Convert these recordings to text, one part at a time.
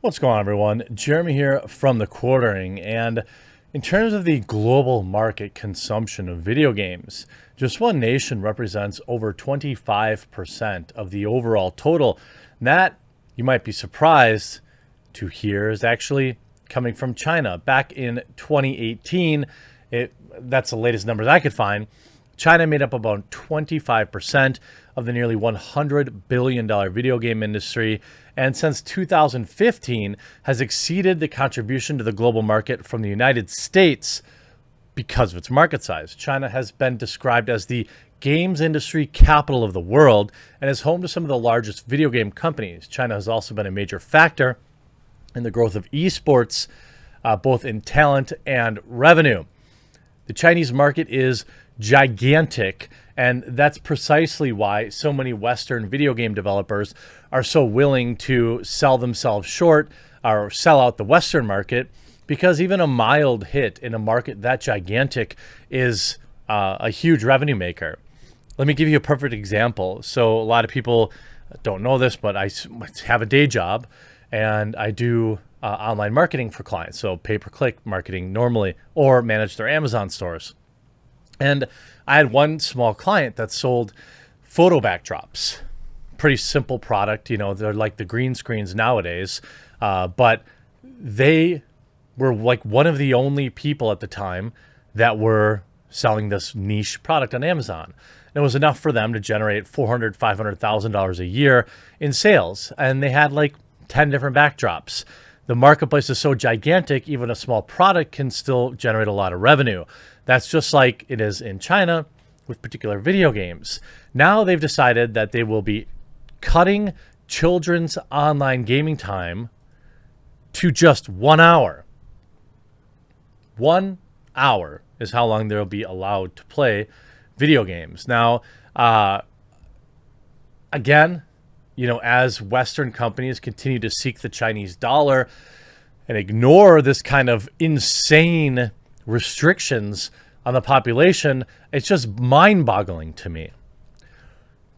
What's going on, everyone? Jeremy here from The Quartering. And in terms of the global market consumption of video games, just one nation represents over 25% of the overall total. And that, you might be surprised to hear, is actually coming from China. Back in 2018, that's the latest numbers I could find. China made up about 25% of the nearly $100 billion video game industry, and since 2015 has exceeded the contribution to the global market from the United States because of its market size. China has been described as the games industry capital of the world and is home to some of the largest video game companies. China has also been a major factor in the growth of esports, both in talent and revenue. The Chinese market is gigantic, and that's precisely why so many Western video game developers are so willing to sell themselves short or sell out the Western market, because even a mild hit in a market that gigantic is a huge revenue maker. Let me give you a perfect example. So a lot of people don't know this, but I have a day job and I do online marketing for clients. So pay-per-click marketing normally, or manage their Amazon stores. And I had one small client that sold photo backdrops. Pretty simple product, they're like the green screens nowadays. But they were like one of the only people at the time that were selling this niche product on Amazon. And it was enough for them to generate $400,000, $500,000 a year in sales. And they had like 10 different backdrops. The marketplace is so gigantic, even a small product can still generate a lot of revenue. That's just like it is in China with particular video games. Now they've decided that they will be cutting children's online gaming time to just 1 hour. 1 hour is how long they'll be allowed to play video games. Now, again, as Western companies continue to seek the Chinese dollar and ignore this kind of insane restrictions on the population, it's just mind-boggling to me.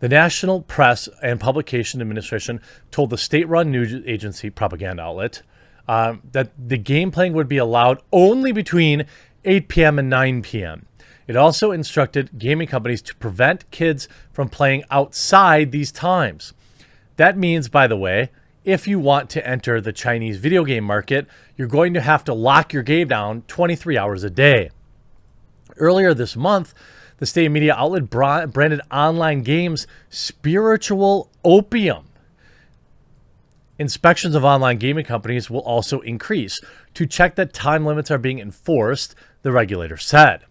The National Press and Publication Administration told the state-run news agency propaganda outlet that the game playing would be allowed only between 8 p.m. and 9 p.m. It also instructed gaming companies to prevent kids from playing outside these times. That means, by the way, if you want to enter the Chinese video game market, you're going to have to lock your game down 23 hours a day. Earlier this month, the state media outlet branded online games spiritual opium. Inspections of online gaming companies will also increase to check that time limits are being enforced, the regulator said.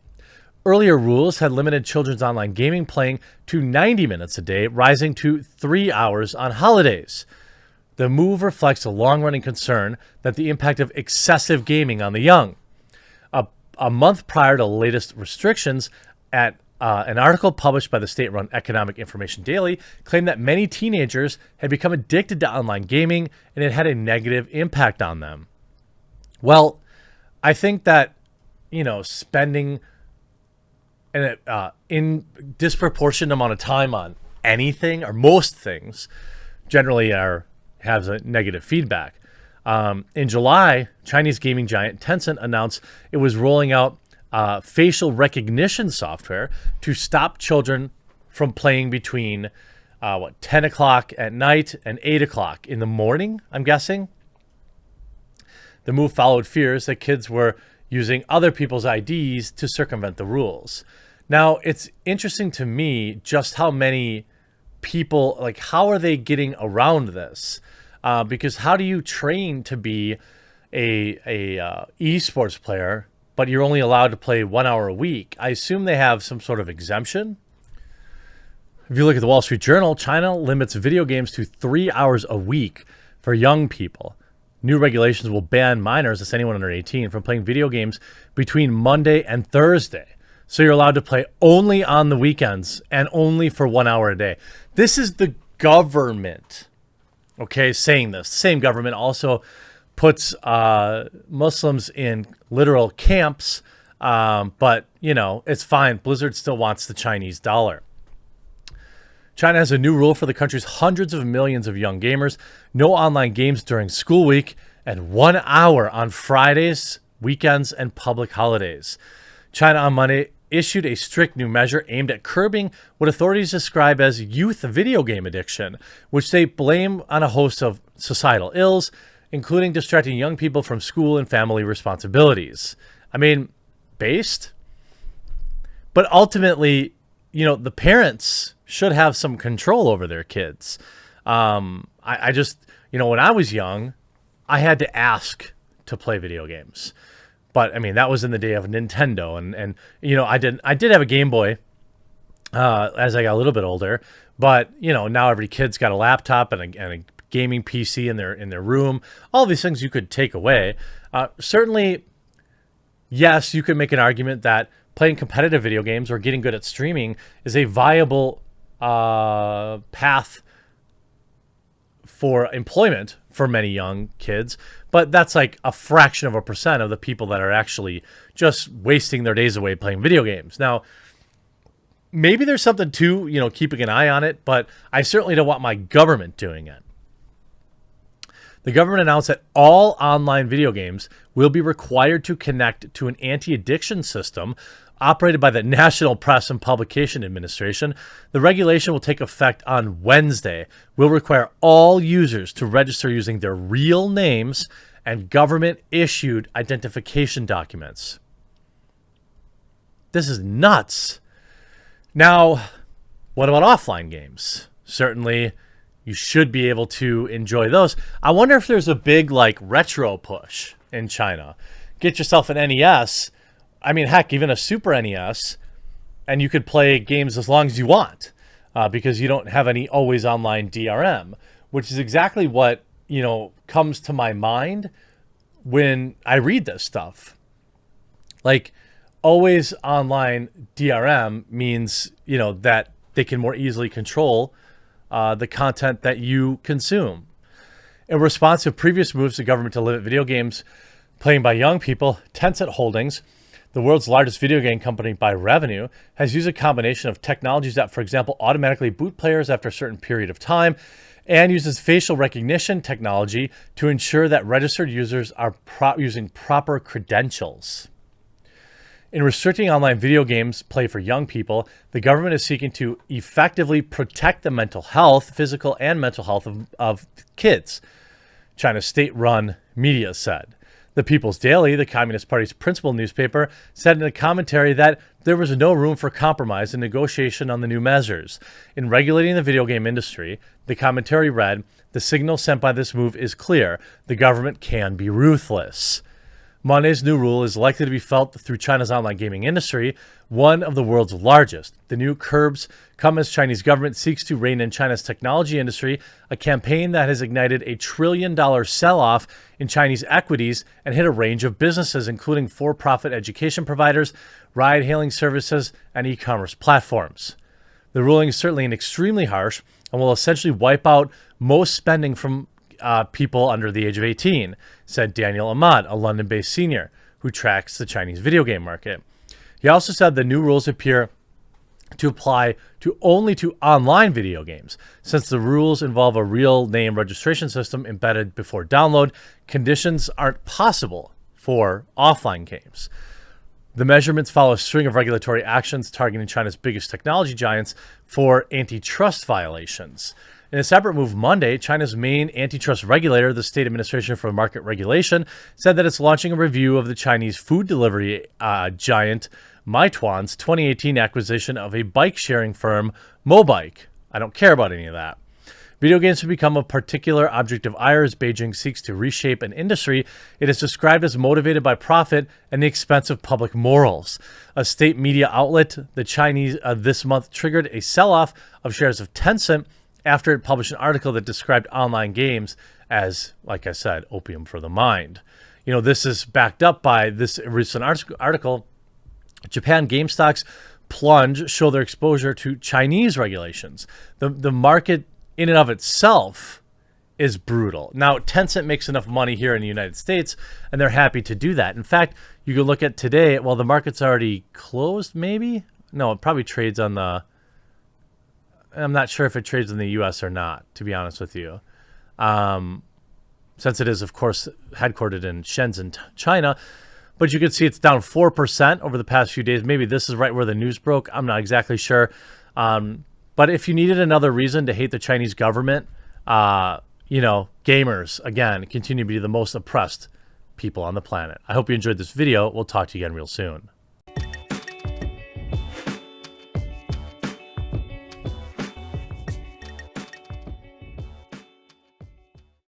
Earlier rules had limited children's online gaming playing to 90 minutes a day, rising to 3 hours on holidays. The move reflects a long-running concern that the impact of excessive gaming on the young. A month prior to the latest restrictions, an article published by the state-run Economic Information Daily claimed that many teenagers had become addicted to online gaming and it had a negative impact on them. Well, I think that, spending in disproportionate amount of time on anything or most things generally has a negative feedback. In July, Chinese gaming giant Tencent announced it was rolling out facial recognition software to stop children from playing between 10 o'clock at night and 8 o'clock in the morning, I'm guessing. The move followed fears that kids were using other people's IDs to circumvent the rules. Now, it's interesting to me just how many people, how are they getting around this? Because how do you train to be a esports player, but you're only allowed to play 1 hour a week? I assume they have some sort of exemption. If you look at the Wall Street Journal, China limits video games to 3 hours a week for young people. New regulations will ban minors, that's anyone under 18, from playing video games between Monday and Thursday. So you're allowed to play only on the weekends and only for 1 hour a day. This is the government, saying this. The same government also puts Muslims in literal camps, but, it's fine. Blizzard still wants the Chinese dollar. China has a new rule for the country's hundreds of millions of young gamers: no online games during school week and 1 hour on Fridays, weekends, and public holidays. China on Monday issued a strict new measure aimed at curbing what authorities describe as youth video game addiction, which they blame on a host of societal ills, including distracting young people from school and family responsibilities. I mean, based. But ultimately, the parents should have some control over their kids. I just, when I was young, I had to ask to play video games. But I mean, that was in the day of Nintendo, and I did have a Game Boy as I got a little bit older. But now every kid's got a laptop and a gaming PC in their room. All these things you could take away. Certainly, yes, you could make an argument that playing competitive video games or getting good at streaming is a viable path for employment for many young kids, but that's like a fraction of a percent of the people that are actually just wasting their days away playing video games. Now, maybe there's something to, keeping an eye on it, but I certainly don't want my government doing it. The government announced that all online video games will be required to connect to an anti-addiction system operated by the National Press and Publication Administration. The regulation will take effect on Wednesday. Will require all users to register using their real names and government-issued identification documents. This is nuts. Now, what about offline games? Certainly, you should be able to enjoy those. I wonder if there's a big retro push in China. Get yourself an NES. I mean, heck, even a Super NES, and you could play games as long as you want because you don't have any always online DRM, which is exactly what, comes to my mind when I read this stuff. Like, always online DRM means, that they can more easily control the content that you consume. In response to previous moves of the government to limit video games playing by young people, Tencent Holdings, the world's largest video game company by revenue, has used a combination of technologies that, for example, automatically boot players after a certain period of time and uses facial recognition technology to ensure that registered users are using proper credentials. In restricting online video games play for young people, the government is seeking to effectively protect the mental health, physical and mental health of kids, China's state-run media said. The People's Daily, the Communist Party's principal newspaper, said in a commentary that there was no room for compromise in negotiation on the new measures. In regulating the video game industry, the commentary read, "The signal sent by this move is clear. The government can be ruthless." Monday's new rule is likely to be felt through China's online gaming industry, one of the world's largest. The new curbs come as Chinese government seeks to rein in China's technology industry, a campaign that has ignited a $1 trillion sell-off in Chinese equities and hit a range of businesses, including for-profit education providers, ride-hailing services, and e-commerce platforms. The ruling is certainly extremely harsh and will essentially wipe out most spending from people under the age of 18, said Daniel Ahmad, a London-based senior who tracks the Chinese video game market. He also said the new rules appear to apply only to online video games. Since the rules involve a real name registration system embedded before download, conditions aren't possible for offline games. The measurements follow a string of regulatory actions targeting China's biggest technology giants for antitrust violations. In a separate move Monday, China's main antitrust regulator, the State Administration for Market Regulation, said that it's launching a review of the Chinese food delivery giant Meituan's 2018 acquisition of a bike-sharing firm, Mobike. I don't care about any of that. Video games have become a particular object of ire as Beijing seeks to reshape an industry it is described as motivated by profit and the expense of public morals. A state media outlet, the Chinese, this month triggered a sell-off of shares of Tencent after it published an article that described online games as, like I said, opium for the mind. This is backed up by this recent article. Japan game stocks plunge, show their exposure to Chinese regulations. The market in and of itself is brutal. Now, Tencent makes enough money here in the United States, and they're happy to do that. In fact, you can look at today, well, the market's already closed, maybe? No, it probably trades on the... I'm not sure if it trades in the US or not, to be honest with you. Since it is, of course, headquartered in Shenzhen, China. But you can see it's down 4% over the past few days. Maybe this is right where the news broke. I'm not exactly sure. But if you needed another reason to hate the Chinese government, gamers, again, continue to be the most oppressed people on the planet. I hope you enjoyed this video. We'll talk to you again real soon.